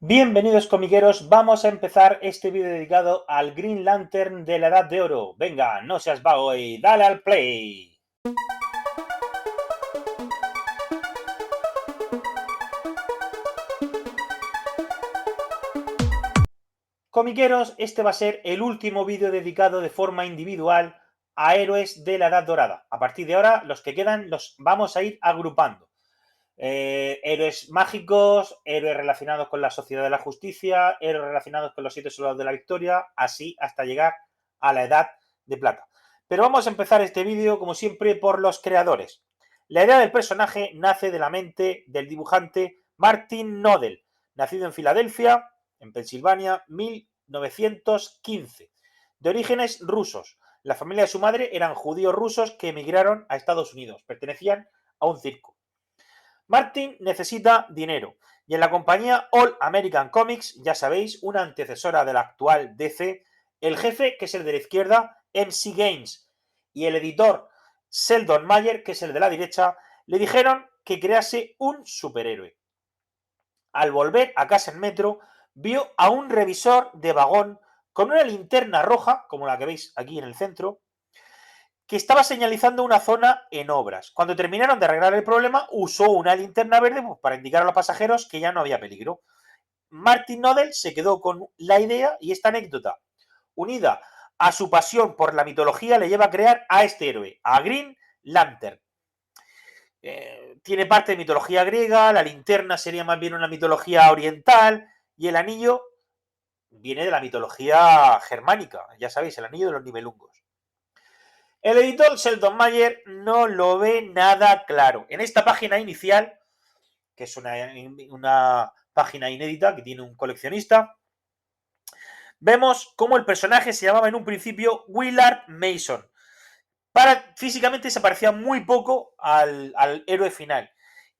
Bienvenidos comiqueros, vamos a empezar este vídeo dedicado al Green Lantern de la Edad de Oro. Venga, no seas vago y dale al play. Comiqueros, este va a ser el último vídeo dedicado de forma individual a héroes de la Edad Dorada. A partir de ahora, los que quedan los vamos a ir agrupando. Héroes mágicos, héroes relacionados con la Sociedad de la Justicia, héroes relacionados con los 7 Soldados de la Victoria, así hasta llegar a la Edad de Plata. Pero vamos a empezar este vídeo, como siempre, por los creadores. La idea del personaje nace de la mente del dibujante Martin Nodell, nacido en Filadelfia, en Pensilvania, 1915, de orígenes rusos. La familia de su madre eran judíos rusos que emigraron a Estados Unidos, pertenecían a un circo. Martin necesita dinero y en la compañía All American Comics, ya sabéis, una antecesora de la actual DC, el jefe, que es el de la izquierda, MC Gaines, y el editor Sheldon Mayer, que es el de la derecha, le dijeron que crease un superhéroe. Al volver a casa en metro, vio a un revisor de vagón con una linterna roja, como la que veis aquí en el centro, que estaba señalizando una zona en obras. Cuando terminaron de arreglar el problema, usó una linterna verde para indicar a los pasajeros que ya no había peligro. Martin Nodell se quedó con la idea y esta anécdota, unida a su pasión por la mitología, le lleva a crear a este héroe, a Green Lantern. Tiene parte de mitología griega, la linterna sería más bien una mitología oriental y el anillo viene de la mitología germánica, ya sabéis, el anillo de los Nibelungos. El editor Sheldon Mayer no lo ve nada claro. En esta página inicial, que es una página inédita que tiene un coleccionista, vemos cómo el personaje se llamaba en un principio Willard Mason. Físicamente se parecía muy poco al héroe final.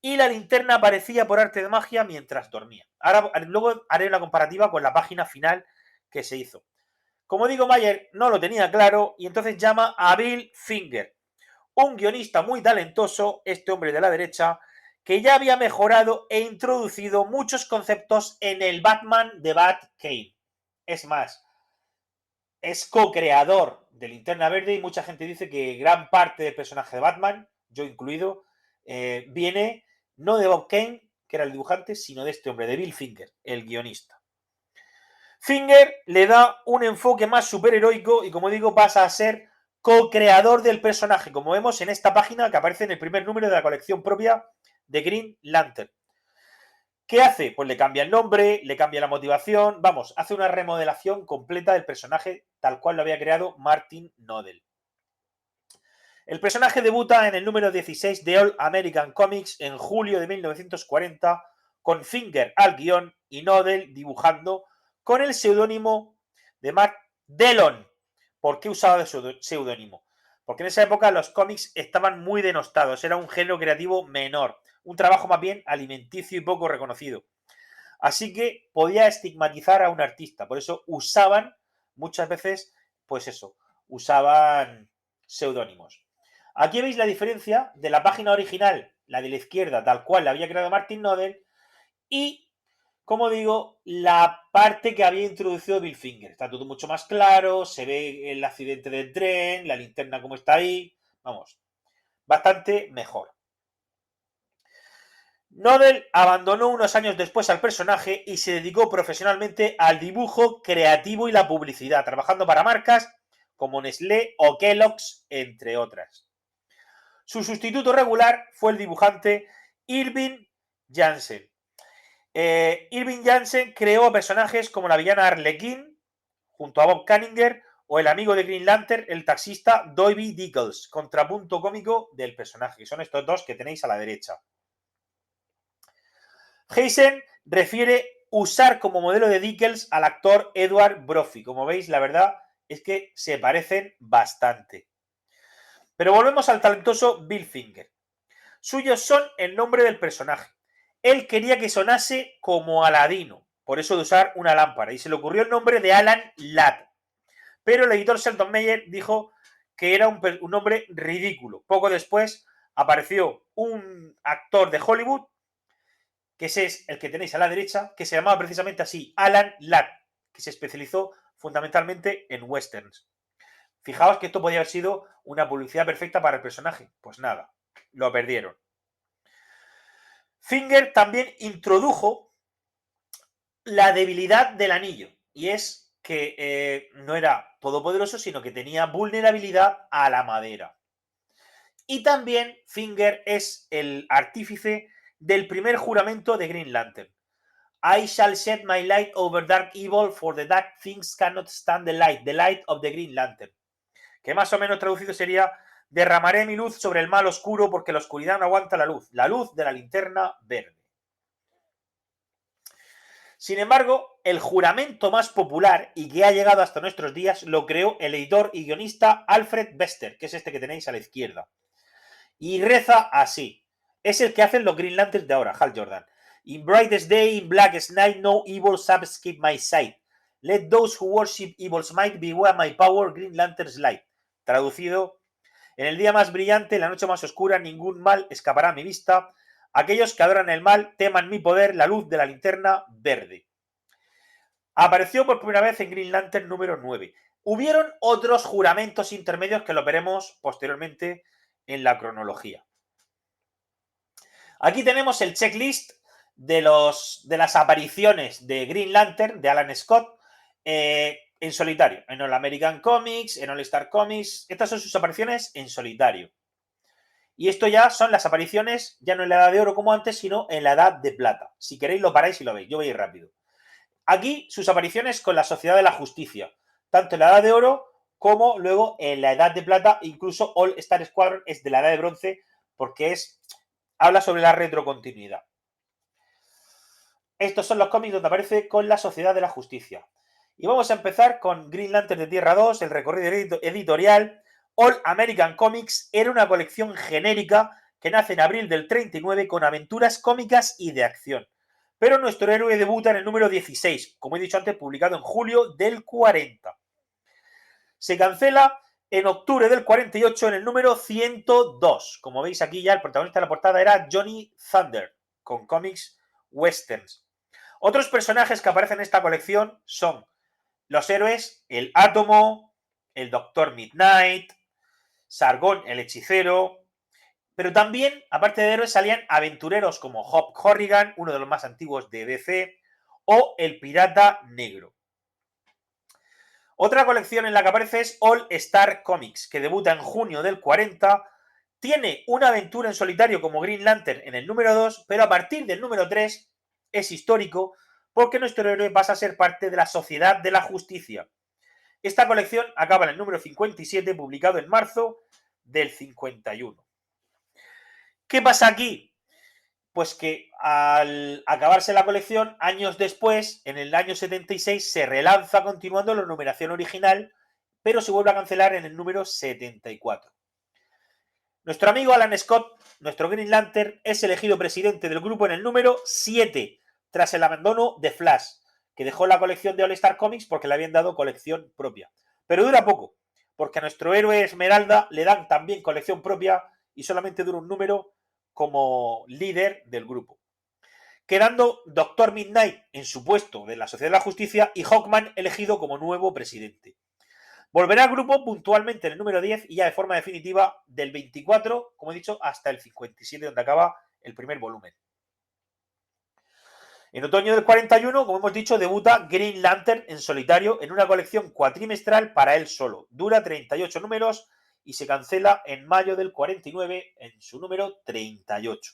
Y la linterna aparecía por arte de magia mientras dormía. Luego haré una comparativa con la página final que se hizo. Como digo, Mayer no lo tenía claro y entonces llama a Bill Finger, un guionista muy talentoso, este hombre de la derecha, que ya había mejorado e introducido muchos conceptos en el Batman de Bat Kane. Es más, es co-creador de Linterna Verde y mucha gente dice que gran parte del personaje de Batman, yo incluido, viene no de Bob Kane, que era el dibujante, sino de este hombre, de Bill Finger, el guionista. Finger le da un enfoque más superheroico y, como digo, pasa a ser co-creador del personaje, como vemos en esta página que aparece en el primer número de la colección propia de Green Lantern. ¿Qué hace? Pues le cambia el nombre, le cambia la motivación, vamos, hace una remodelación completa del personaje tal cual lo había creado Martin Nodell. El personaje debuta en el número 16 de All American Comics en julio de 1940, con Finger al guión y Nodell dibujando, con el seudónimo de Mark Dillon. ¿Por qué usaba de seudónimo? Porque en esa época los cómics estaban muy denostados, era un género creativo menor, un trabajo más bien alimenticio y poco reconocido. Así que podía estigmatizar a un artista, por eso usaban muchas veces, pues eso, usaban seudónimos. Aquí veis la diferencia de la página original, la de la izquierda, tal cual la había creado Martin Nodell, y, como digo, la parte que había introducido Bill Finger. Está todo mucho más claro, se ve el accidente del tren, la linterna como está ahí, vamos, bastante mejor. Nodell abandonó unos años después al personaje y se dedicó profesionalmente al dibujo creativo y la publicidad, trabajando para marcas como Nestlé o Kellogg's, entre otras. Su sustituto regular fue el dibujante Irving Jansen. Irving Jansen creó personajes como la villana Arlequín, junto a Bob Kanigher, o el amigo de Green Lantern, el taxista Doby Dickles, contrapunto cómico del personaje, que son estos dos que tenéis a la derecha. Heisen refiere usar como modelo de Dickens al actor Edward Brophy. Como veis, la verdad es que se parecen bastante. Pero volvemos al talentoso Bill Finger. Suyos son el nombre del personaje. Él quería que sonase como Aladino, por eso de usar una lámpara, y se le ocurrió el nombre de Alan Ladd. Pero el editor Sheldon Mayer dijo que era un nombre ridículo. Poco después apareció un actor de Hollywood que ese es el que tenéis a la derecha, que se llamaba precisamente así, Alan Ladd, que se especializó fundamentalmente en westerns. Fijaos que esto podía haber sido una publicidad perfecta para el personaje. Pues nada, lo perdieron. Finger también introdujo la debilidad del anillo, y es que no era todopoderoso, sino que tenía vulnerabilidad a la madera. Y también Finger es el artífice del primer juramento de Green Lantern. I shall shed my light over dark evil, for the dark things cannot stand the light of the Green Lantern. Que más o menos traducido sería: derramaré mi luz sobre el mal oscuro porque la oscuridad no aguanta la luz de la linterna verde. Sin embargo, el juramento más popular y que ha llegado hasta nuestros días lo creó el editor y guionista Alfred Bester, que es este que tenéis a la izquierda. Y reza así. Es el que hacen los Green Lanterns de ahora, Hal Jordan. In brightest day, in blackest night, no evil shall escape my sight. Let those who worship evil's might beware my power, Green Lantern's light. Traducido: en el día más brillante, en la noche más oscura, ningún mal escapará a mi vista. Aquellos que adoran el mal, teman mi poder, la luz de la linterna verde. Apareció por primera vez en Green Lantern número 9. Hubieron otros juramentos intermedios que lo veremos posteriormente en la cronología. Aquí tenemos el checklist de las apariciones de Green Lantern, de Alan Scott, en solitario, en All American Comics, en All Star Comics. Estas son sus apariciones en solitario. Y esto ya son las apariciones, ya no en la Edad de Oro como antes, sino en la Edad de Plata. Si queréis lo paráis y lo veis, yo voy a ir rápido. Aquí sus apariciones con la Sociedad de la Justicia, tanto en la Edad de Oro como luego en la Edad de Plata. Incluso All Star Squadron es de la Edad de Bronce, porque habla sobre la retrocontinuidad. Estos son los cómics donde aparece con la Sociedad de la Justicia. Y vamos a empezar con Green Lantern de Tierra 2, el recorrido editorial. All American Comics era una colección genérica que nace en abril del 39 con aventuras cómicas y de acción. Pero nuestro héroe debuta en el número 16, como he dicho antes, publicado en julio del 40. Se cancela en octubre del 48 en el número 102. Como veis aquí ya, el protagonista de la portada era Johnny Thunder, con cómics westerns. Otros personajes que aparecen en esta colección son los héroes: el Átomo, el Doctor Midnight, Sargón el Hechicero. Pero también, aparte de héroes, salían aventureros como Hop Horrigan, uno de los más antiguos de DC, o el Pirata Negro. Otra colección en la que aparece es All Star Comics, que debuta en junio del 40. Tiene una aventura en solitario como Green Lantern en el número 2, pero a partir del número 3 es histórico porque nuestro héroe pasa a ser parte de la Sociedad de la Justicia. Esta colección acaba en el número 57, publicado en marzo del 51. ¿Qué pasa aquí? Pues que al acabarse la colección, años después, en el año 76, se relanza continuando la numeración original, pero se vuelve a cancelar en el número 74. Nuestro amigo Alan Scott, nuestro Green Lantern, es elegido presidente del grupo en el número 7, tras el abandono de Flash, que dejó la colección de All Star Comics porque le habían dado colección propia. Pero dura poco, porque a nuestro héroe Esmeralda le dan también colección propia y solamente dura un número como líder del grupo, quedando Doctor Midnight en su puesto de la Sociedad de la Justicia y Hawkman elegido como nuevo presidente. Volverá al grupo puntualmente en el número 10 y ya de forma definitiva del 24, como he dicho, hasta el 57, donde acaba el primer volumen. En otoño del 41, como hemos dicho, debuta Green Lantern en solitario en una colección cuatrimestral para él solo. Dura 38 números y se cancela en mayo del 49 en su número 38.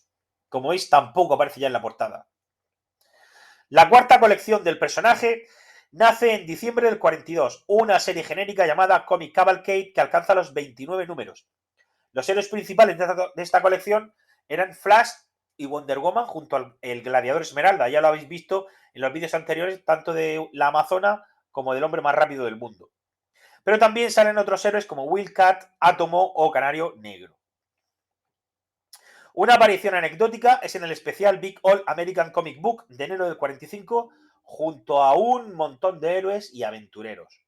Como veis, tampoco aparece ya en la portada. La cuarta colección del personaje nace en diciembre del 42, una serie genérica llamada Comic Cavalcade que alcanza los 29 números. Los héroes principales de esta colección eran Flash y Wonder Woman junto al Gladiador Esmeralda. Ya lo habéis visto en los vídeos anteriores, tanto de la Amazona como del hombre más rápido del mundo. Pero también salen otros héroes como Wildcat, Átomo o Canario Negro. Una aparición anecdótica es en el especial Big All American Comic Book de enero del 45, junto a un montón de héroes y aventureros.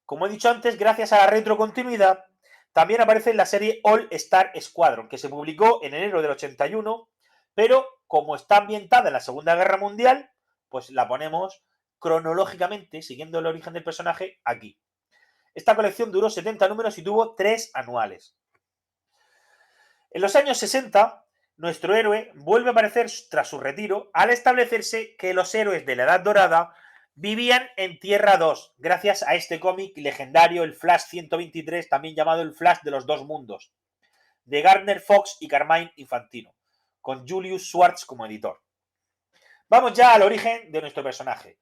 Como he dicho antes, gracias a la retrocontinuidad, también aparece en la serie All Star Squadron, que se publicó en enero del 81, pero como está ambientada en la Segunda Guerra Mundial, pues la ponemos cronológicamente, siguiendo el origen del personaje, aquí. Esta colección duró 70 números y tuvo 3 anuales. En los años 60, nuestro héroe vuelve a aparecer tras su retiro al establecerse que los héroes de la Edad Dorada vivían en Tierra 2, gracias a este cómic legendario, el Flash 123, también llamado el Flash de los Dos Mundos, de Gardner Fox y Carmine Infantino, con Julius Schwartz como editor. Vamos ya al origen de nuestro personaje.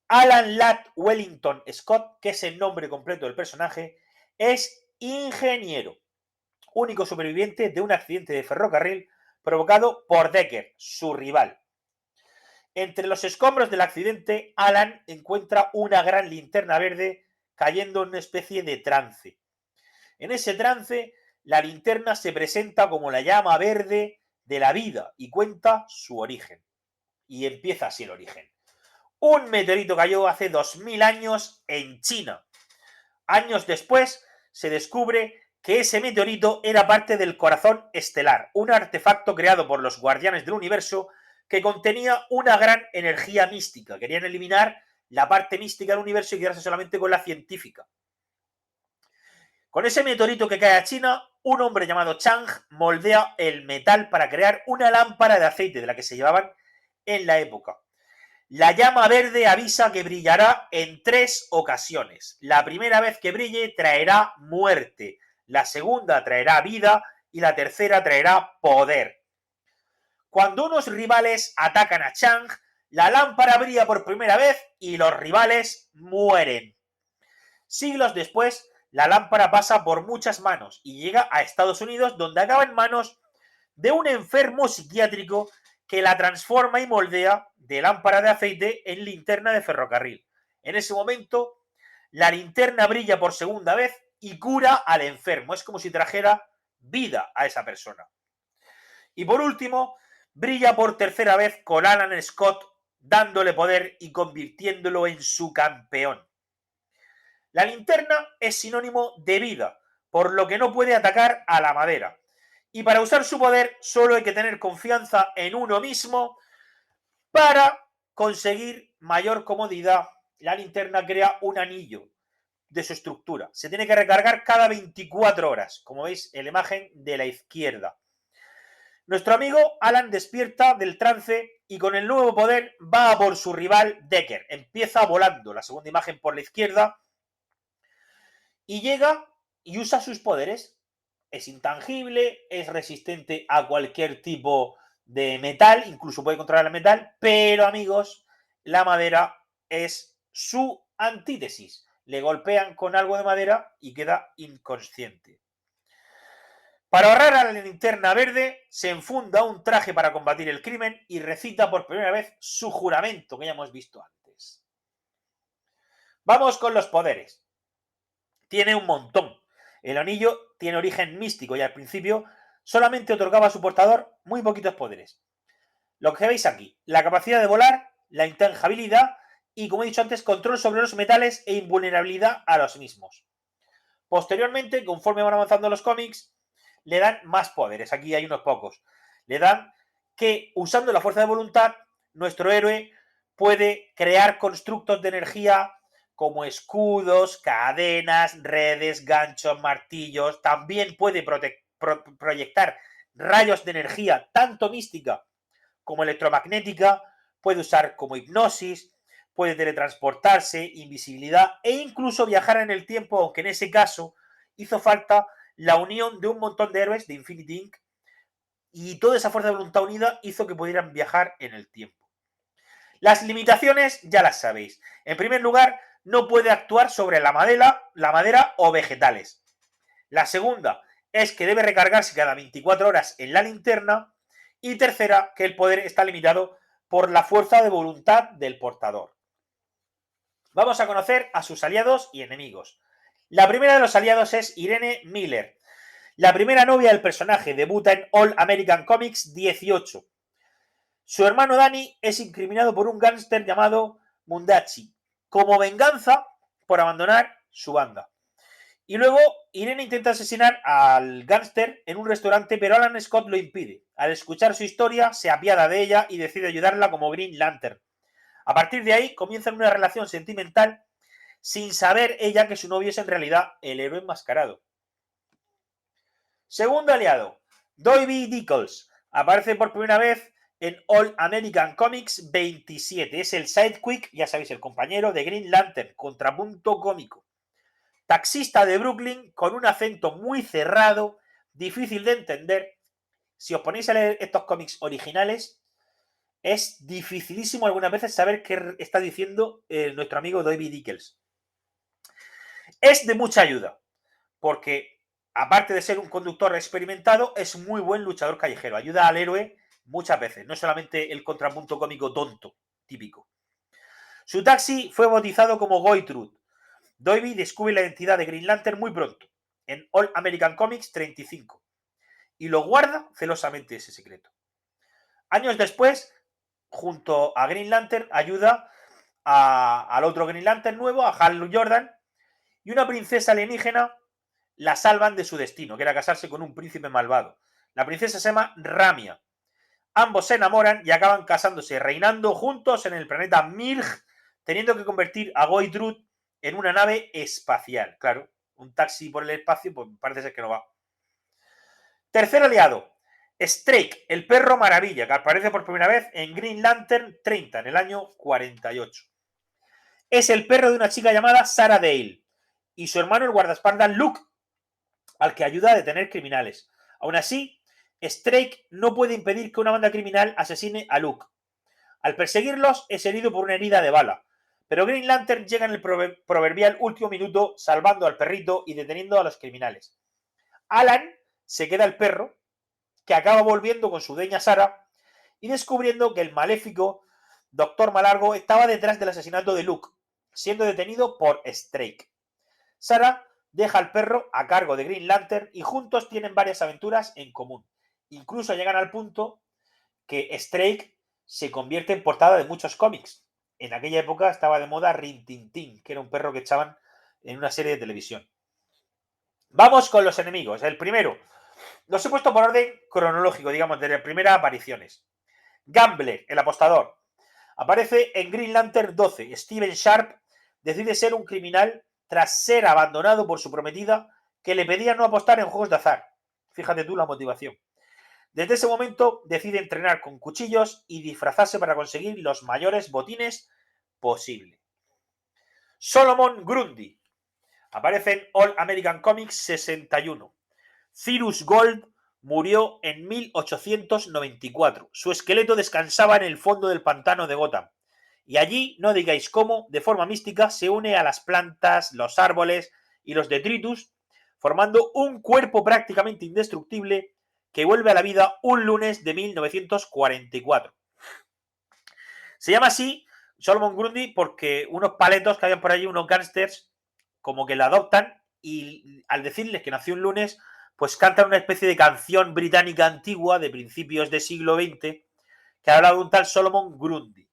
Alan Ladd Wellington Scott, que es el nombre completo del personaje, es ingeniero, único superviviente de un accidente de ferrocarril provocado por Decker, su rival. Entre los escombros del accidente, Alan encuentra una gran linterna verde cayendo en una especie de trance. En ese trance, la linterna se presenta como la llama verde de la vida y cuenta su origen. Y empieza así el origen. Un meteorito cayó hace 2000 años en China. Años después, se descubre que ese meteorito era parte del Corazón Estelar, un artefacto creado por los Guardianes del Universo que contenía una gran energía mística. Querían eliminar la parte mística del universo y quedarse solamente con la científica. Con ese meteorito que cae a China, un hombre llamado Chang moldea el metal para crear una lámpara de aceite de la que se llevaban en la época. La llama verde avisa que brillará en 3 ocasiones. La primera vez que brille traerá muerte, la segunda traerá vida y la tercera traerá poder. Cuando unos rivales atacan a Chang, la lámpara brilla por primera vez y los rivales mueren. Siglos después, la lámpara pasa por muchas manos y llega a Estados Unidos, donde acaba en manos de un enfermo psiquiátrico que la transforma y moldea de lámpara de aceite en linterna de ferrocarril. En ese momento, la linterna brilla por segunda vez y cura al enfermo. Es como si trajera vida a esa persona. Y por último, brilla por tercera vez con Alan Scott, dándole poder y convirtiéndolo en su campeón. La linterna es sinónimo de vida, por lo que no puede atacar a la madera. Y para usar su poder solo hay que tener confianza en uno mismo para conseguir mayor comodidad. La linterna crea un anillo de su estructura. Se tiene que recargar cada 24 horas, como veis en la imagen de la izquierda. Nuestro amigo Alan despierta del trance y con el nuevo poder va a por su rival Decker. Empieza volando, la segunda imagen por la izquierda, y llega y usa sus poderes. Es intangible, es resistente a cualquier tipo de metal, incluso puede controlar el metal, pero amigos, la madera es su antítesis. Le golpean con algo de madera y queda inconsciente. Para ahorrar a la linterna verde, se enfunda un traje para combatir el crimen y recita por primera vez su juramento, que ya hemos visto antes. Vamos con los poderes. Tiene un montón. El anillo tiene origen místico y al principio solamente otorgaba a su portador muy poquitos poderes. Lo que veis aquí, la capacidad de volar, la intangibilidad y, como he dicho antes, control sobre los metales e invulnerabilidad a los mismos. Posteriormente, conforme van avanzando los cómics, le dan más poderes. Aquí hay unos pocos. Le dan que, usando la fuerza de voluntad, nuestro héroe puede crear constructos de energía como escudos, cadenas, redes, ganchos, martillos. También puede proyectar rayos de energía, tanto mística como electromagnética. Puede usar como hipnosis, puede teletransportarse, invisibilidad e incluso viajar en el tiempo, aunque en ese caso hizo falta la unión de un montón de héroes de Infinity Inc. Y toda esa fuerza de voluntad unida hizo que pudieran viajar en el tiempo. Las limitaciones ya las sabéis. En primer lugar, no puede actuar sobre la madera o vegetales. La segunda es que debe recargarse cada 24 horas en la linterna. Y tercera, que el poder está limitado por la fuerza de voluntad del portador. Vamos a conocer a sus aliados y enemigos. La primera de los aliados es Irene Miller, la primera novia del personaje. Debuta en All American Comics 18. Su hermano Danny es incriminado por un gángster llamado Mundachi, como venganza por abandonar su banda. Y luego Irene intenta asesinar al gángster en un restaurante, pero Alan Scott lo impide. Al escuchar su historia, se apiada de ella y decide ayudarla como Green Lantern. A partir de ahí comienzan una relación sentimental sin saber ella que su novio es en realidad el héroe enmascarado. Segundo aliado, Doiby Dickles. Aparece por primera vez en All American Comics 27. Es el sidekick, ya sabéis, el compañero de Green Lantern, contrapunto cómico. Taxista de Brooklyn con un acento muy cerrado, difícil de entender. Si os ponéis a leer estos cómics originales, es dificilísimo algunas veces saber qué está diciendo nuestro amigo Doiby Dickles. Es de mucha ayuda, porque aparte de ser un conductor experimentado, es muy buen luchador callejero. Ayuda al héroe muchas veces, no solamente el contrapunto cómico tonto, típico. Su taxi fue bautizado como Goitrude. Doiby descubre la identidad de Green Lantern muy pronto, en All American Comics 35, y lo guarda celosamente ese secreto. Años después, junto a Green Lantern, ayuda al otro Green Lantern nuevo, a Hal Jordan, y una princesa alienígena la salvan de su destino, que era casarse con un príncipe malvado. La princesa se llama Ramia. Ambos se enamoran y acaban casándose, reinando juntos en el planeta Mirg, teniendo que convertir a Goitrude en una nave espacial. Claro, un taxi por el espacio, pues parece ser que no va. Tercer aliado, Strake, el perro maravilla, que aparece por primera vez en Green Lantern 30, en el año 48. Es el perro de una chica llamada Sarah Dale y su hermano el guardaespaldas Luke, al que ayuda a detener criminales. Aún así, Strake no puede impedir que una banda criminal asesine a Luke. Al perseguirlos, es herido por una herida de bala, pero Green Lantern llega en el proverbial último minuto, salvando al perrito y deteniendo a los criminales. Alan se queda el perro, que acaba volviendo con su dueña Sarah y descubriendo que el maléfico Doctor Malargo estaba detrás del asesinato de Luke, siendo detenido por Strake. Sarah deja al perro a cargo de Green Lantern y juntos tienen varias aventuras en común. Incluso llegan al punto que Strake se convierte en portada de muchos cómics. En aquella época estaba de moda Rin Tin Tin, que era un perro que echaban en una serie de televisión. Vamos con los enemigos. El primero, los he puesto por orden cronológico, digamos, de las primeras apariciones. Gambler, el apostador. Aparece en Green Lantern 12. Steven Sharp decide ser un criminal tras ser abandonado por su prometida, que le pedía no apostar en juegos de azar. Fíjate tú la motivación. Desde ese momento decide entrenar con cuchillos y disfrazarse para conseguir los mayores botines posible. Solomon Grundy. Aparece en All American Comics 61. Cyrus Gold murió en 1894. Su esqueleto descansaba en el fondo del pantano de Gotham. Y allí, no digáis cómo, de forma mística, se une a las plantas, los árboles y los detritus, formando un cuerpo prácticamente indestructible que vuelve a la vida un lunes de 1944. Se llama así Solomon Grundy porque unos paletos que habían por allí, unos gángsters, como que la adoptan y al decirles que nació un lunes, pues cantan una especie de canción británica antigua de principios del siglo XX que habla de un tal Solomon Grundy.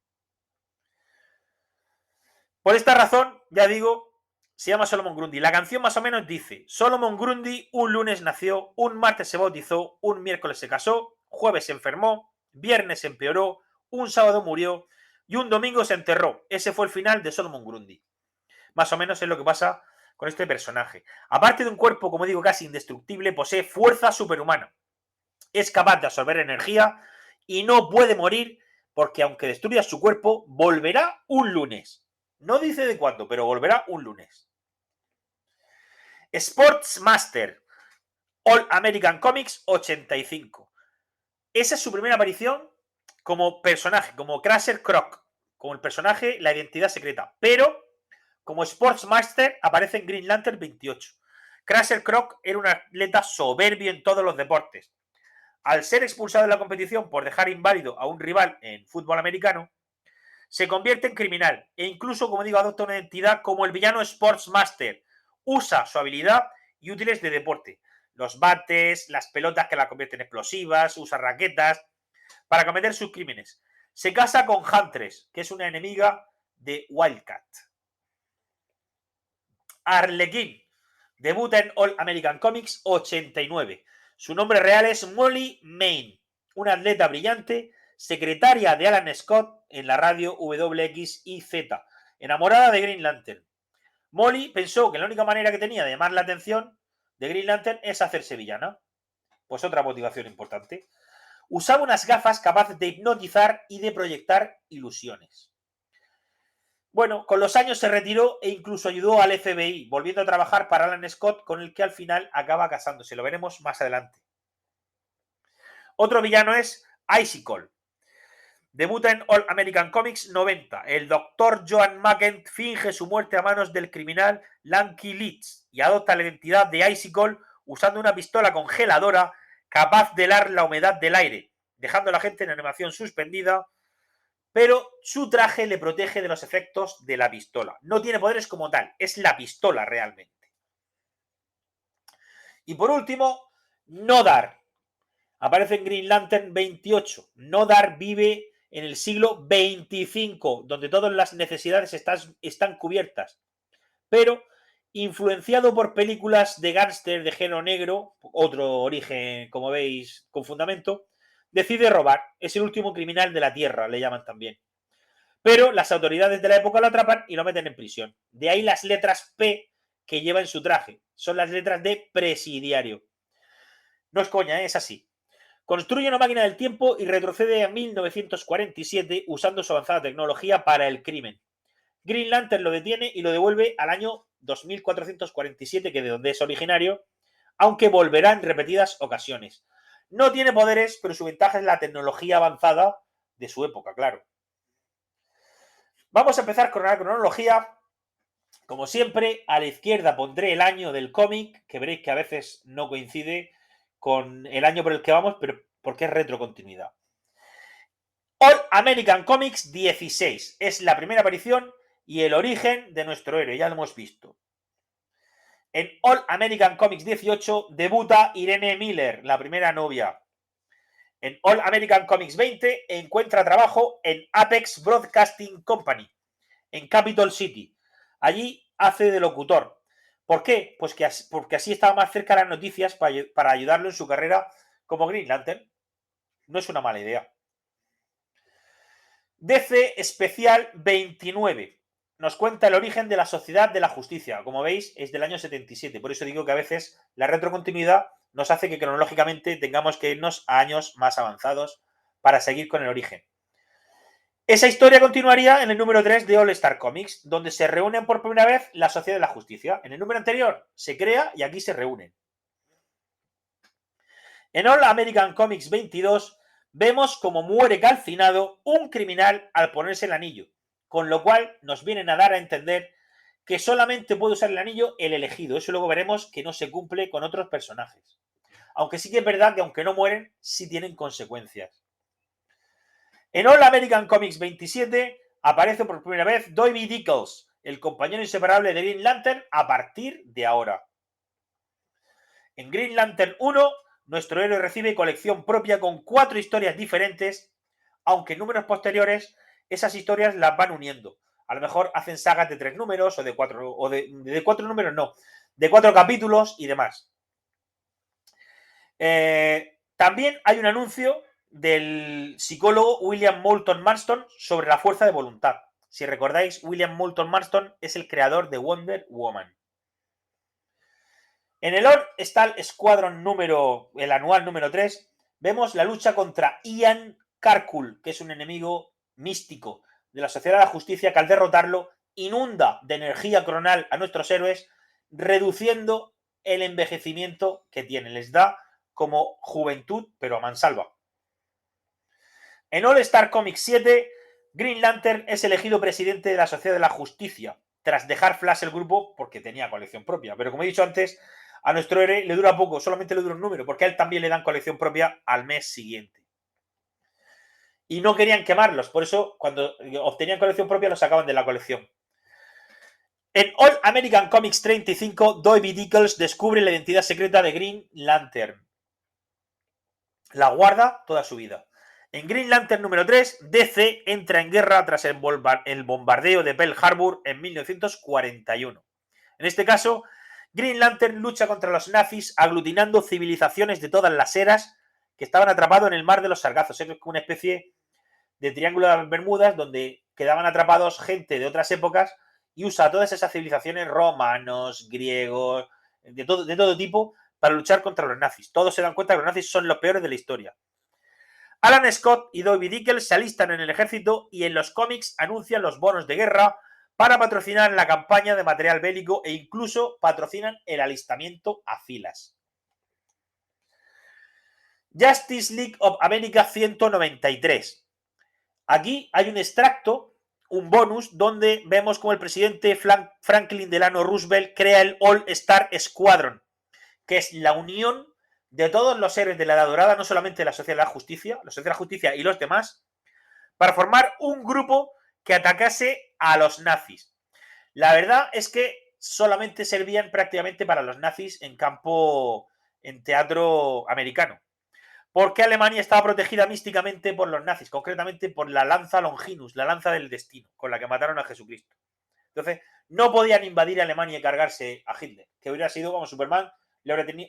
Por esta razón, ya digo, se llama Solomon Grundy. La canción más o menos dice: Solomon Grundy un lunes nació, un martes se bautizó, un miércoles se casó, jueves se enfermó, viernes se empeoró, un sábado murió y un domingo se enterró. Ese fue el final de Solomon Grundy. Más o menos es lo que pasa con este personaje. Aparte de un cuerpo, como digo, casi indestructible, posee fuerza superhumana. Es capaz de absorber energía y no puede morir porque aunque destruya su cuerpo, volverá un lunes. No dice de cuándo, pero volverá un lunes. Sportsmaster, All American Comics 85. Esa es su primera aparición como personaje, como Crusher Croc, como el personaje, la identidad secreta. Pero como Sportsmaster aparece en Green Lantern 28. Crusher Croc era un atleta soberbio en todos los deportes. Al ser expulsado de la competición por dejar inválido a un rival en fútbol americano, se convierte en criminal e incluso, como digo, adopta una identidad como el villano Sportsmaster. Usa su habilidad y útiles de deporte. Los bates, las pelotas que la convierten en explosivas, usa raquetas para cometer sus crímenes. Se casa con Huntress, que es una enemiga de Wildcat. Arlequín. Debuta en All American Comics 89. Su nombre real es Molly Main, una atleta brillante, secretaria de Alan Scott en la radio WXIZ, enamorada de Green Lantern. Molly pensó que la única manera que tenía de llamar la atención de Green Lantern es hacerse villana. Pues otra motivación importante. Usaba unas gafas capaces de hipnotizar y de proyectar ilusiones. Bueno, con los años se retiró e incluso ayudó al FBI, volviendo a trabajar para Alan Scott, con el que al final acaba casándose. Lo veremos más adelante. Otro villano es Icicle. Debuta en All American Comics 90. El Dr. Joan Mackent finge su muerte a manos del criminal Lanky Leeds y adopta la identidad de Icicle usando una pistola congeladora capaz de helar la humedad del aire, dejando a la gente en animación suspendida, pero su traje le protege de los efectos de la pistola. No tiene poderes como tal, es la pistola realmente. Y por último, Nodar. Aparece en Green Lantern 28. Nodar vive en el siglo 25, donde todas las necesidades están cubiertas. Pero, influenciado por películas de gángster de género negro, otro origen, como veis, con fundamento, decide robar. Es el último criminal de la Tierra, le llaman también. Pero las autoridades de la época lo atrapan y lo meten en prisión. De ahí las letras P que lleva en su traje. Son las letras de presidiario. No es coña, es así. Construye una máquina del tiempo y retrocede a 1947 usando su avanzada tecnología para el crimen. Green Lantern lo detiene y lo devuelve al año 2447, que de donde es originario, aunque volverá en repetidas ocasiones. No tiene poderes, pero su ventaja es la tecnología avanzada de su época, claro. Vamos a empezar con la cronología. Como siempre, a la izquierda pondré el año del cómic, que veréis que a veces no coincide con el año por el que vamos, pero porque es retrocontinuidad. All American Comics 16 es la primera aparición y el origen de nuestro héroe, ya lo hemos visto. En All American Comics 18 debuta Irene Miller, la primera novia. En All American Comics 20 encuentra trabajo en Apex Broadcasting Company, en Capitol City. Allí hace de locutor. ¿Por qué? Pues porque así estaba más cerca de las noticias para ayudarlo en su carrera como Green Lantern. No es una mala idea. DC Especial 29. Nos cuenta el origen de la Sociedad de la Justicia. Como veis, es del año 77. Por eso digo que a veces la retrocontinuidad nos hace que cronológicamente tengamos que irnos a años más avanzados para seguir con el origen. Esa historia continuaría en el número 3 de All Star Comics, donde se reúnen por primera vez la Sociedad de la Justicia. En el número anterior se crea y aquí se reúnen. En All American Comics 22 vemos cómo muere calcinado un criminal al ponerse el anillo, con lo cual nos vienen a dar a entender que solamente puede usar el anillo el elegido. Eso luego veremos que no se cumple con otros personajes. Aunque sí que es verdad que aunque no mueren, sí tienen consecuencias. En All American Comics 27 aparece por primera vez Davey Dickles, el compañero inseparable de Green Lantern a partir de ahora. En Green Lantern 1, nuestro héroe recibe colección propia con 4 historias diferentes, aunque en números posteriores esas historias las van uniendo. A lo mejor hacen sagas de 3 números o de 4, o de 4 números no, de 4 capítulos y demás. También hay un anuncio del psicólogo William Moulton Marston sobre la fuerza de voluntad. Si recordáis, William Moulton Marston es el creador de Wonder Woman. En el All-Star Squadron el anual número 3, vemos la lucha contra Ian Karkull, que es un enemigo místico de la Sociedad de la Justicia que al derrotarlo inunda de energía cronal a nuestros héroes, reduciendo el envejecimiento que tienen. Les da como juventud, pero a mansalva. En All Star Comics 7, Green Lantern es elegido presidente de la Sociedad de la Justicia, tras dejar Flash el grupo porque tenía colección propia. Pero como he dicho antes, a nuestro héroe le dura poco, solamente le dura un número, porque a él también le dan colección propia al mes siguiente. Y no querían quemarlos, por eso cuando obtenían colección propia los sacaban de la colección. En All American Comics 35, Davey Dickles descubre la identidad secreta de Green Lantern. La guarda toda su vida. En Green Lantern número 3, DC entra en guerra tras el bombardeo de Pearl Harbor en 1941. En este caso, Green Lantern lucha contra los nazis aglutinando civilizaciones de todas las eras que estaban atrapados en el mar de los Sargazos. Es como una especie de triángulo de las Bermudas donde quedaban atrapados gente de otras épocas y usa todas esas civilizaciones, romanos, griegos, de todo tipo, para luchar contra los nazis. Todos se dan cuenta que los nazis son los peores de la historia. Alan Scott y Dobby Dickels se alistan en el ejército y en los cómics anuncian los bonos de guerra para patrocinar la campaña de material bélico e incluso patrocinan el alistamiento a filas. Justice League of America 193. Aquí hay un extracto, un bonus, donde vemos como el presidente Franklin Delano Roosevelt crea el All Star Squadron, que es la unión de todos los héroes de la Edad Dorada, no solamente la Sociedad de la Justicia y los demás, para formar un grupo que atacase a los nazis. La verdad es que solamente servían prácticamente para los nazis en teatro americano. Porque Alemania estaba protegida místicamente por los nazis, concretamente por la lanza Longinus, la lanza del destino, con la que mataron a Jesucristo. Entonces, no podían invadir Alemania y cargarse a Hitler, que hubiera sido como Superman,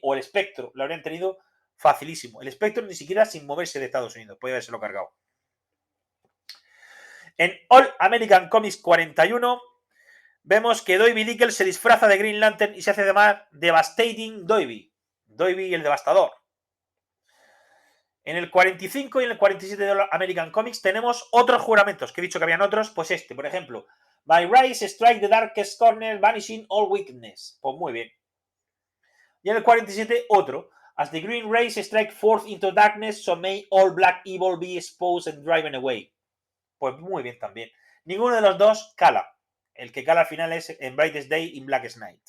o el Espectro, lo habrían tenido facilísimo. El Espectro ni siquiera sin moverse de Estados Unidos, podía habérselo cargado. En All American Comics 41 vemos que Dobby Dickels se disfraza de Green Lantern y se hace llamar Devastating Dobby. Dobby el Devastador. En el 45 y en el 47 de American Comics tenemos otros juramentos, que he dicho que habían otros, pues este, por ejemplo, By Rise strike the darkest corner, vanishing all weakness. Pues muy bien. Y en el 47 otro, As the green rays strike forth into darkness, so may all black evil be exposed and driven away. Pues muy bien también. Ninguno de los dos cala. El que cala al final es en Brightest Day y Blackest Night.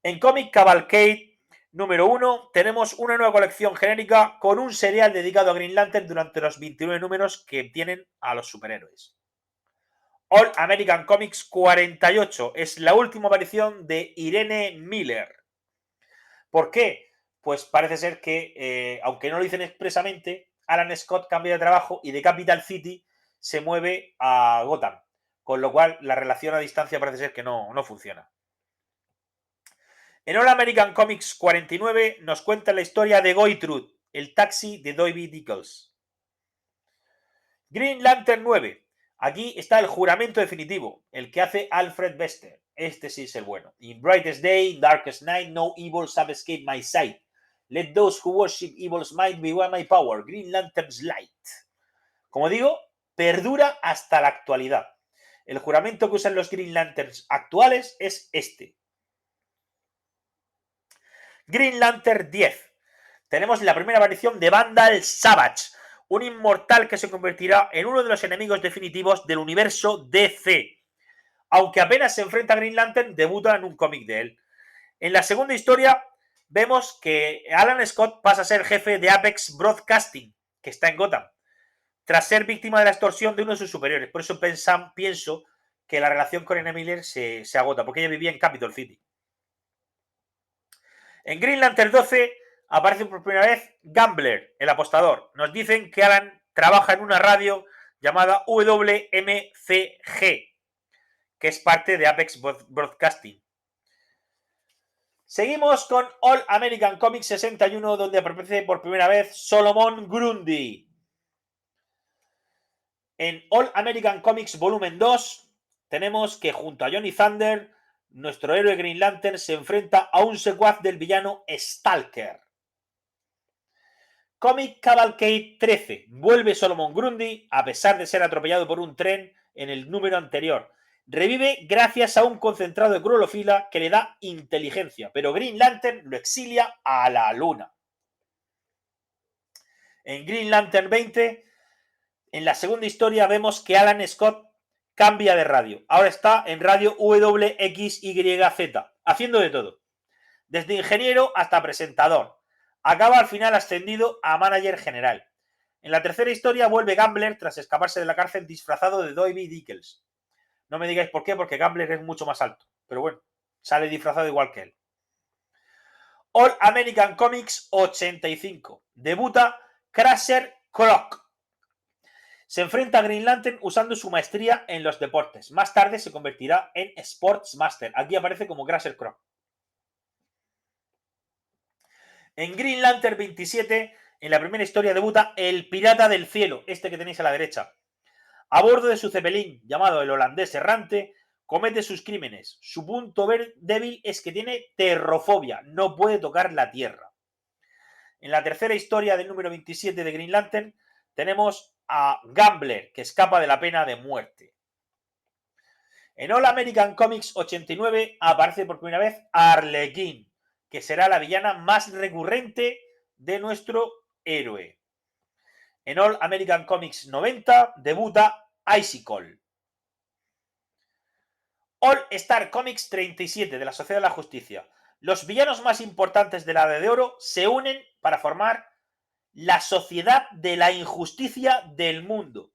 En Comic Cavalcade número 1 tenemos una nueva colección genérica con un serial dedicado a Green Lantern durante los 29 números que tienen a los superhéroes. All American Comics 48 es la última aparición de Irene Miller. ¿Por qué? Pues parece ser que, aunque no lo dicen expresamente, Alan Scott cambia de trabajo y de Capital City se mueve a Gotham, con lo cual la relación a distancia parece ser que no funciona. En All American Comics 49 nos cuenta la historia de Goitrude, el taxi de Dobby Dickels. Green Lantern 9. Aquí está el juramento definitivo, el que hace Alfred Bester. Este sí es el bueno. In brightest day, darkest night, no evils have escaped my sight. Let those who worship evil's might beware my power. Green Lantern's light. Como digo, perdura hasta la actualidad. El juramento que usan los Green Lanterns actuales es este. Green Lantern 10. Tenemos la primera aparición de Vandal Savage, un inmortal que se convertirá en uno de los enemigos definitivos del universo DC. Aunque apenas se enfrenta a Green Lantern, debuta en un cómic de él. En la segunda historia vemos que Alan Scott pasa a ser jefe de Apex Broadcasting, que está en Gotham, tras ser víctima de la extorsión de uno de sus superiores. Por eso pienso que la relación con Irene Miller se agota, porque ella vivía en Capital City. En Green Lantern 12 aparece por primera vez Gambler, el apostador. Nos dicen que Alan trabaja en una radio llamada WMCG, que es parte de Apex Broadcasting. Seguimos con All American Comics 61, donde aparece por primera vez Solomon Grundy. En All American Comics Volumen 2 tenemos que junto a Johnny Thunder, nuestro héroe Green Lantern se enfrenta a un secuaz del villano Stalker. Comic Cavalcade 13. Vuelve Solomon Grundy a pesar de ser atropellado por un tren en el número anterior. Revive gracias a un concentrado de clorofila que le da inteligencia, pero Green Lantern lo exilia a la luna. En Green Lantern 20, en la segunda historia vemos que Alan Scott cambia de radio. Ahora está en radio WXYZ, haciendo de todo. Desde ingeniero hasta presentador. Acaba al final ascendido a manager general. En la tercera historia vuelve Gambler tras escaparse de la cárcel disfrazado de Dobby Dickels. No me digáis por qué, porque Gambler es mucho más alto. Pero bueno, sale disfrazado igual que él. All American Comics 85. Debuta Crusher Croc. Se enfrenta a Green Lantern usando su maestría en los deportes. Más tarde se convertirá en Sports Master. Aquí aparece como Crusher Croc. En Green Lantern 27, en la primera historia, debuta el Pirata del Cielo, este que tenéis a la derecha. A bordo de su cepelín, llamado el Holandés Errante, comete sus crímenes. Su punto débil es que tiene terrofobia, no puede tocar la tierra. En la tercera historia del número 27 de Green Lantern, tenemos a Gambler, que escapa de la pena de muerte. En All American Comics 89 aparece por primera vez Arlequín, que será la villana más recurrente de nuestro héroe. En All American Comics 90 debuta Icicle. All Star Comics 37 de la Sociedad de la Justicia. Los villanos más importantes de la Edad de Oro se unen para formar la Sociedad de la Injusticia del Mundo.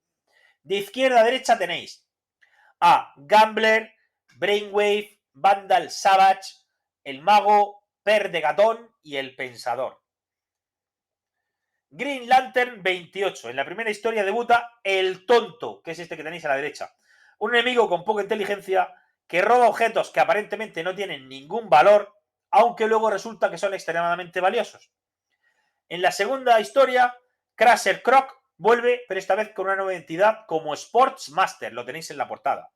De izquierda a derecha tenéis a Gambler, Brainwave, Vandal Savage, el Mago, Per de Gatón y el Pensador. Green Lantern 28. En la primera historia debuta el Tonto, que es este que tenéis a la derecha. Un enemigo con poca inteligencia que roba objetos que aparentemente no tienen ningún valor, aunque luego resulta que son extremadamente valiosos. En la segunda historia, Crusher Croc vuelve, pero esta vez con una nueva identidad como Sportsmaster, lo tenéis en la portada.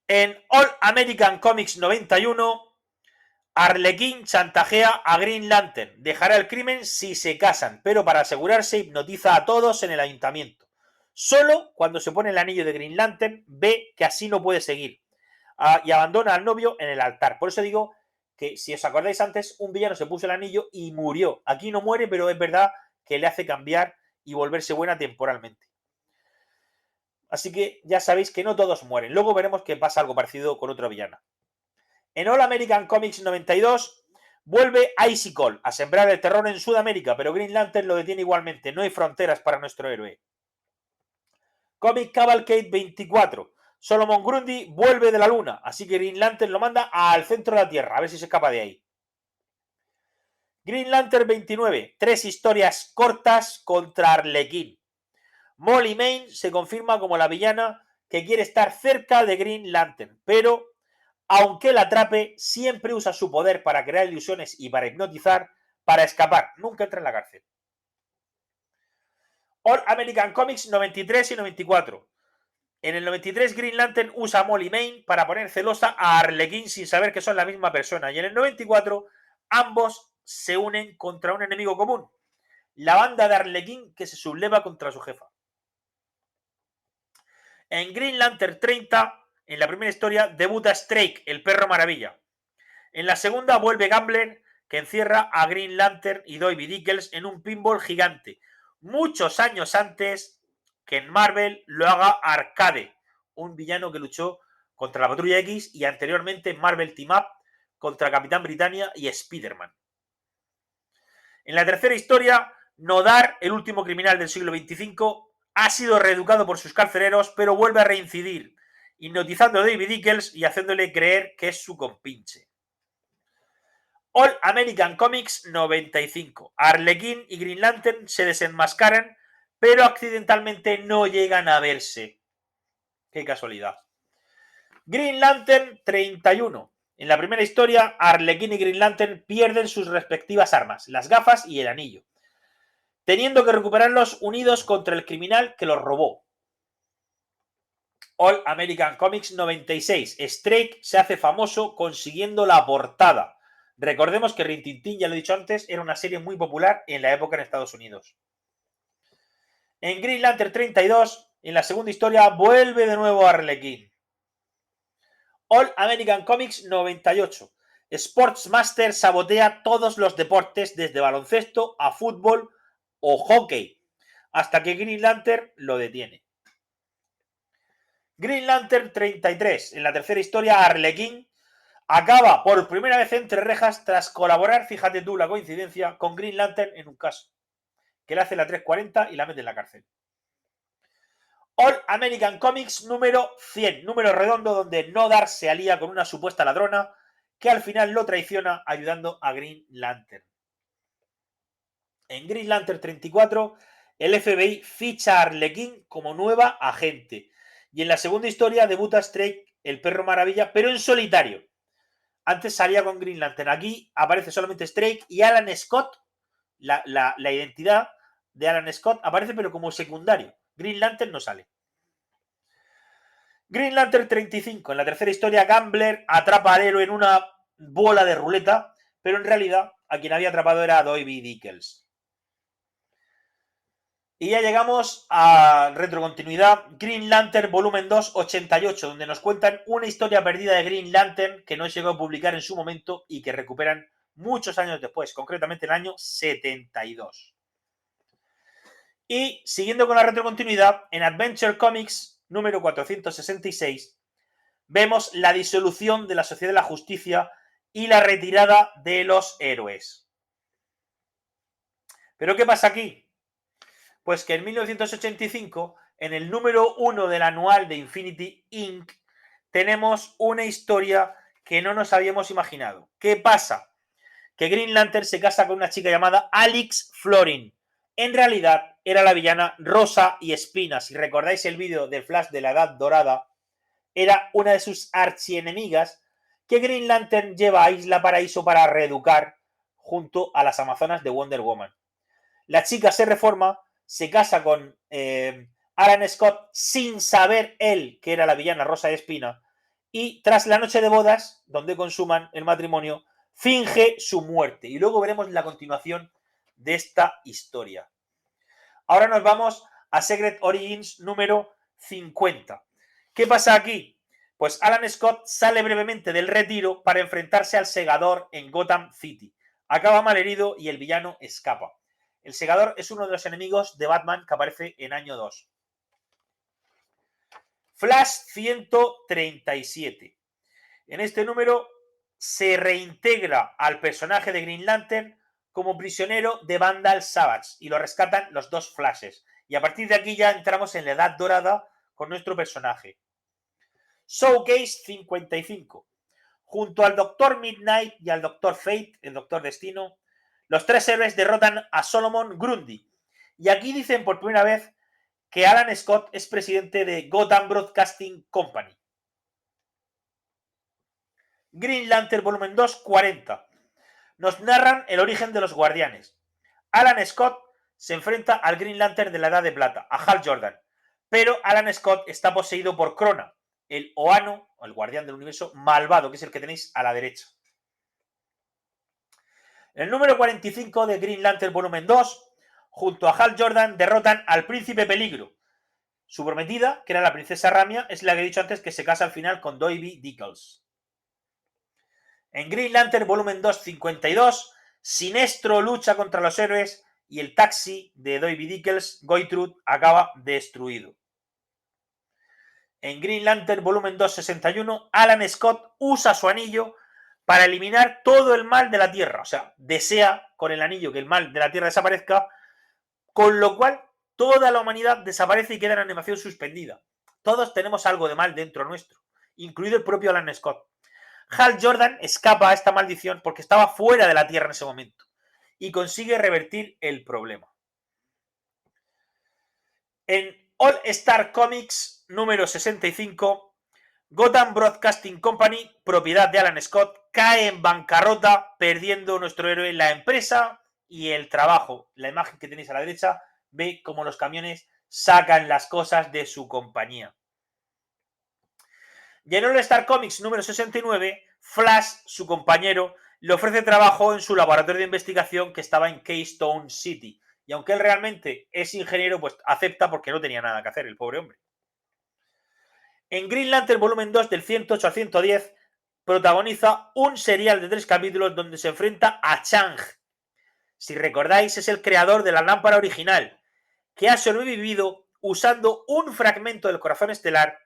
En All American Comics 91, Arlequín chantajea a Green Lantern. Dejará el crimen si se casan, pero para asegurarse hipnotiza a todos en el ayuntamiento. Solo cuando se pone el anillo de Green Lantern ve que así no puede seguir y abandona al novio en el altar. Por eso digo que, si os acordáis antes, un villano se puso el anillo y murió. Aquí no muere, pero es verdad que le hace cambiar y volverse buena temporalmente. Así que ya sabéis que no todos mueren. Luego veremos que pasa algo parecido con otra villana. En All American Comics 92 vuelve Icicle a sembrar el terror en Sudamérica, pero Green Lantern lo detiene igualmente. No hay fronteras para nuestro héroe. Comic Cavalcade 24. Solomon Grundy vuelve de la luna, así que Green Lantern lo manda al centro de la Tierra, a ver si se escapa de ahí. Green Lantern 29. 3 historias cortas contra Arlequín. Molly Mayne se confirma como la villana que quiere estar cerca de Green Lantern, pero aunque la atrape, siempre usa su poder para crear ilusiones y para hipnotizar, para escapar. Nunca entra en la cárcel. All American Comics 93 y 94. En el 93 Green Lantern usa a Molly Mayne para poner celosa a Arlequín sin saber que son la misma persona. Y en el 94 ambos se unen contra un enemigo común, la banda de Arlequín, que se subleva contra su jefa. En Green Lantern 30, en la primera historia, debuta Strake, el perro maravilla. En la segunda vuelve Gambler, que encierra a Green Lantern y David Eccles en un pinball gigante, muchos años antes que en Marvel lo haga Arcade, un villano que luchó contra la Patrulla X y anteriormente en Marvel Team Up contra Capitán Britannia y Spider-Man. En la tercera historia, Nodar, el último criminal del siglo XXV, ha sido reeducado por sus carceleros, pero vuelve a reincidir, hipnotizando a David Eccles y haciéndole creer que es su compinche. All American Comics 95. Arlequín y Green Lantern se desenmascaran, pero accidentalmente no llegan a verse. Qué casualidad. Green Lantern 31. En la primera historia, Arlequín y Green Lantern pierden sus respectivas armas, las gafas y el anillo, teniendo que recuperarlos unidos contra el criminal que los robó. All American Comics 96. Strake se hace famoso consiguiendo la portada. Recordemos que Rin Tin Tin, ya lo he dicho antes, era una serie muy popular en la época en Estados Unidos. En Green Lantern 32, en la segunda historia, vuelve de nuevo Arlequín. All American Comics 98. Sportsmaster sabotea todos los deportes, desde baloncesto a fútbol o hockey, hasta que Green Lantern lo detiene. Green Lantern 33. En la tercera historia, Arlequín acaba por primera vez entre rejas tras colaborar, fíjate tú la coincidencia, con Green Lantern en un caso, que le hace la 340 y la mete en la cárcel. All American Comics número 100, número redondo donde Nodar se alía con una supuesta ladrona que al final lo traiciona ayudando a Green Lantern. En Green Lantern 34, el FBI ficha a Arlequín como nueva agente. Y en la segunda historia debuta Strake, el perro maravilla, pero en solitario. Antes salía con Green Lantern. Aquí aparece solamente Drake y Alan Scott, la identidad de Alan Scott aparece pero como secundario. Green Lantern no sale. Green Lantern 35. En la tercera historia, Gambler atrapa al héroe en una bola de ruleta, pero en realidad a quien había atrapado era Doiby Dickels. Y ya llegamos a retrocontinuidad. Green Lantern volumen 2, 88, donde nos cuentan una historia perdida de Green Lantern que no llegó a publicar en su momento y que recuperan muchos años después, concretamente en el año 72. Y siguiendo con la retrocontinuidad, en Adventure Comics número 466, vemos la disolución de la Sociedad de la Justicia y la retirada de los héroes. ¿Pero qué pasa aquí? Pues que en 1985, en el número 1 del anual de Infinity Inc., tenemos una historia que no nos habíamos imaginado. ¿Qué pasa? Que Green Lantern se casa con una chica llamada Alex Florin. En realidad era la villana Rosa y Espina. Si recordáis el vídeo del Flash de la Edad Dorada, era una de sus archienemigas que Green Lantern lleva a Isla Paraíso para reeducar junto a las Amazonas de Wonder Woman. La chica se reforma, se casa con Alan Scott sin saber él que era la villana Rosa y Espina, y tras la noche de bodas, donde consuman el matrimonio, finge su muerte. Y luego veremos la continuación de esta historia. Ahora nos vamos a Secret Origins número 50. ¿Qué pasa aquí? Pues Alan Scott sale brevemente del retiro para enfrentarse al Segador en Gotham City. Acaba malherido y el villano escapa. El Segador es uno de los enemigos de Batman que aparece en año 2. Flash 137. En este número se reintegra al personaje de Green Lantern como prisionero de Vandal Savage y lo rescatan los dos Flashes. Y a partir de aquí ya entramos en la Edad Dorada con nuestro personaje. Showcase 55. Junto al Doctor Midnight y al Doctor Fate, el Doctor Destino, los tres héroes derrotan a Solomon Grundy. Y aquí dicen por primera vez que Alan Scott es presidente de Gotham Broadcasting Company. Green Lantern volumen 2, 40. Nos narran el origen de los Guardianes. Alan Scott se enfrenta al Green Lantern de la Edad de Plata, a Hal Jordan. Pero Alan Scott está poseído por Krona, el Oano, o el guardián del universo malvado, que es el que tenéis a la derecha. En el número 45 de Green Lantern volumen 2, junto a Hal Jordan, derrotan al Príncipe Peligro. Su prometida, que era la princesa Ramia, es la que he dicho antes que se casa al final con Doiby Dickels. En Green Lantern volumen 2, 52, Sinestro lucha contra los héroes y el taxi de Doiby Dickels, Goitrude, acaba destruido. En Green Lantern volumen 2, 61, Alan Scott usa su anillo para eliminar todo el mal de la Tierra. O sea, desea con el anillo que el mal de la Tierra desaparezca, con lo cual toda la humanidad desaparece y queda en animación suspendida. Todos tenemos algo de mal dentro nuestro, incluido el propio Alan Scott. Hal Jordan escapa a esta maldición porque estaba fuera de la Tierra en ese momento y consigue revertir el problema. En All Star Comics número 65, Gotham Broadcasting Company, propiedad de Alan Scott, cae en bancarrota, perdiendo nuestro héroe la empresa y el trabajo. La imagen que tenéis a la derecha ve cómo los camiones sacan las cosas de su compañía. Y en All Star Comics número 69, Flash, su compañero, le ofrece trabajo en su laboratorio de investigación que estaba en Keystone City. Y aunque él realmente es ingeniero, pues acepta porque no tenía nada que hacer, el pobre hombre. En Green Lantern volumen 2, del 108 al 110, protagoniza un serial de 3 capítulos donde se enfrenta a Chang. Si recordáis, es el creador de la lámpara original, que ha sobrevivido usando un fragmento del corazón estelar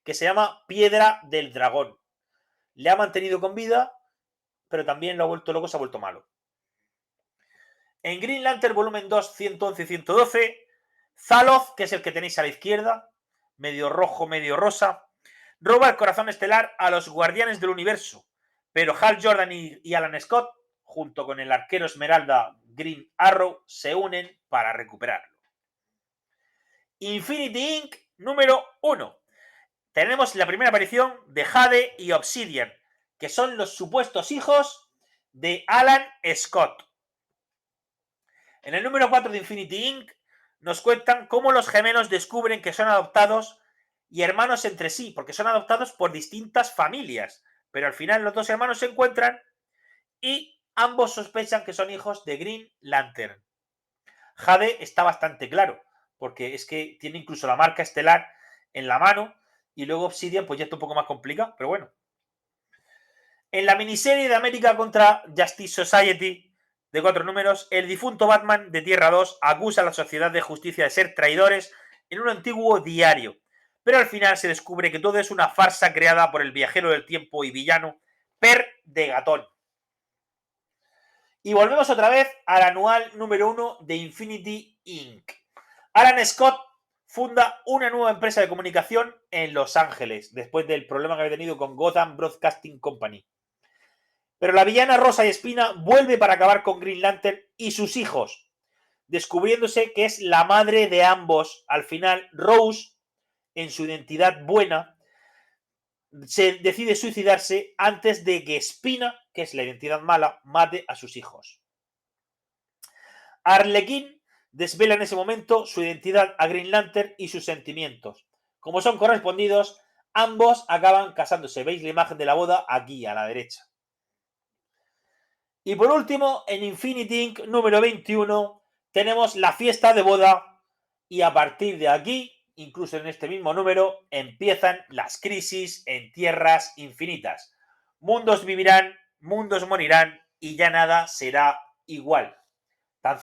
que se llama Piedra del Dragón. Le ha mantenido con vida, pero también lo ha vuelto loco, se ha vuelto malo. En Green Lantern volumen 2, 111 y 112, Zaloth, que es el que tenéis a la izquierda, medio rojo, medio rosa, roba el corazón estelar a los Guardianes del Universo, pero Hal Jordan y Alan Scott, junto con el arquero Esmeralda Green Arrow, se unen para recuperarlo. Infinity Inc. número 1. Tenemos la primera aparición de Jade y Obsidian, que son los supuestos hijos de Alan Scott. En el número 4 de Infinity Inc. nos cuentan cómo los gemelos descubren que son adoptados y hermanos entre sí, porque son adoptados por distintas familias, pero al final los dos hermanos se encuentran y ambos sospechan que son hijos de Green Lantern. Jade está bastante claro, porque es que tiene incluso la marca estelar en la mano, y luego Obsidian pues ya está un poco más complicado, pero bueno. En la miniserie de América contra Justice Society, de 4 números, el difunto Batman de Tierra 2 acusa a la Sociedad de Justicia de ser traidores en un antiguo diario, pero al final se descubre que todo es una farsa creada por el viajero del tiempo y villano Per de Gatón. Y volvemos otra vez al anual número 1 de Infinity Inc. Alan Scott funda una nueva empresa de comunicación en Los Ángeles, después del problema que había tenido con Gotham Broadcasting Company. Pero la villana Rosa y Espina vuelve para acabar con Green Lantern y sus hijos, descubriéndose que es la madre de ambos. Al final, Rose, en su identidad buena, se decide suicidarse antes de que Espina, que es la identidad mala, mate a sus hijos. Arlequín desvela en ese momento su identidad a Green Lantern y sus sentimientos. Como son correspondidos, ambos acaban casándose. ¿Veis la imagen de la boda aquí a la derecha? Y por último, en Infinity Inc. número 21, tenemos la fiesta de boda, y a partir de aquí, incluso en este mismo número, empiezan las crisis en tierras infinitas. Mundos vivirán, mundos morirán, y ya nada será igual.